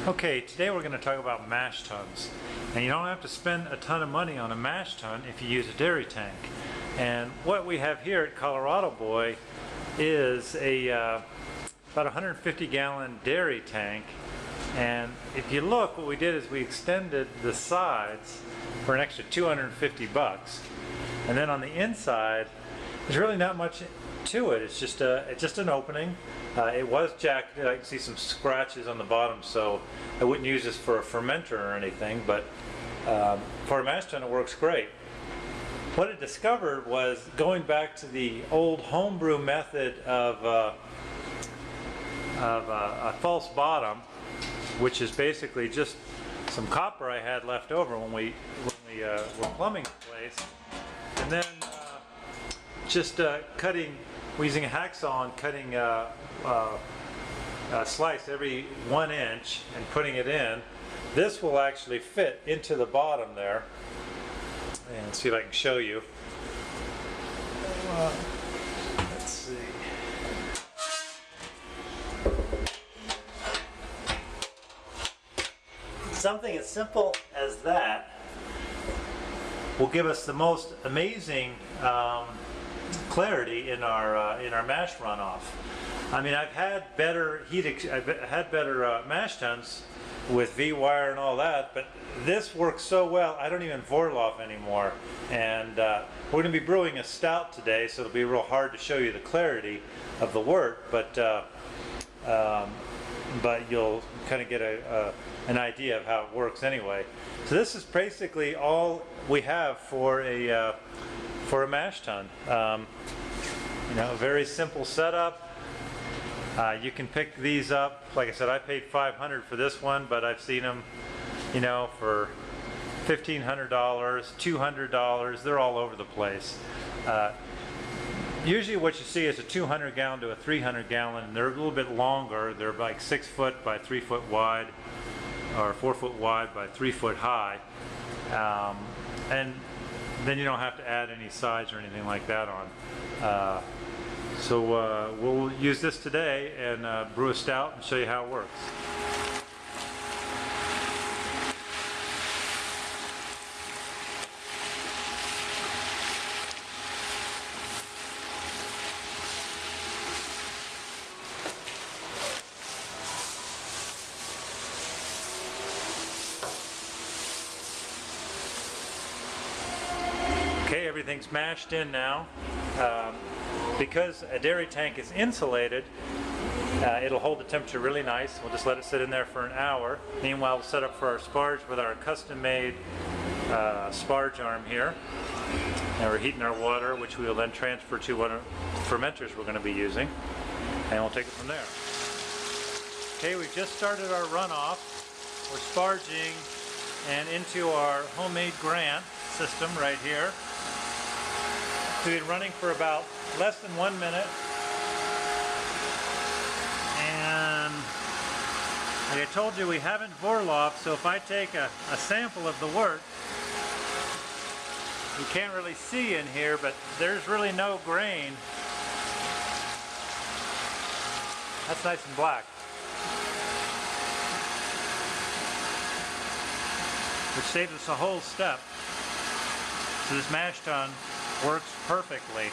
Okay, today we're going to talk about mash tuns. And you don't have to spend a ton of money on a mash tun if you use a dairy tank. And what we have here at Colorado Boy is a about 150 gallon dairy tank. And if you look, what we did is we extended the sides for an extra 250 bucks. And then on the inside, there's really not much to it. It's just an opening. It was jacked. I can see some scratches on the bottom, so I wouldn't use this for a fermenter or anything, but for a mash tun it works great. What I discovered was going back to the old homebrew method of a false bottom, which is basically just some copper I had left over when we were plumbing the place, and then just cutting, using a hacksaw and cutting a slice every 1 inch and putting it in. This will actually fit into the bottom there. And see if I can show you. Let's see. Something as simple as that will give us the most amazing clarity in our mash runoff. I mean, I've had better mash tuns with V-wire and all that, but this works so well I don't even Vorloff anymore. And we're going to be brewing a stout today, so it'll be real hard to show you the clarity of the wort, but you'll kind of get an idea of how it works anyway. So this is basically all we have for a mash tun. You know, a very simple setup. You can pick these up. Like I said, I paid $500 for this one, but I've seen them, you know, for $1,500, $200. They're all over the place. Usually what you see is a 200 gallon to a 300 gallon, and they're a little bit longer. They're like 6 foot by 3 foot wide, or 4 foot wide by 3 foot high. And then you don't have to add any sides or anything like that on. So we'll use this today and brew a stout and show you how it works. Okay, everything's mashed in now. Because a dairy tank is insulated, it'll hold the temperature really nice. We'll just let it sit in there for an hour. Meanwhile, we'll set up for our sparge with our custom-made sparge arm here. And we're heating our water, which we will then transfer to one of the fermenters we're going to be using, and we'll take it from there. Okay, we've just started our runoff. We're sparging and into our homemade Grant system right here. We've been running for about less than 1 minute, and like I told you, we haven't Vorloff, so if I take a sample of the wort, you can't really see in here, but there's really no grain. That's nice and black, which saves us a whole step. So this mash tun works perfectly.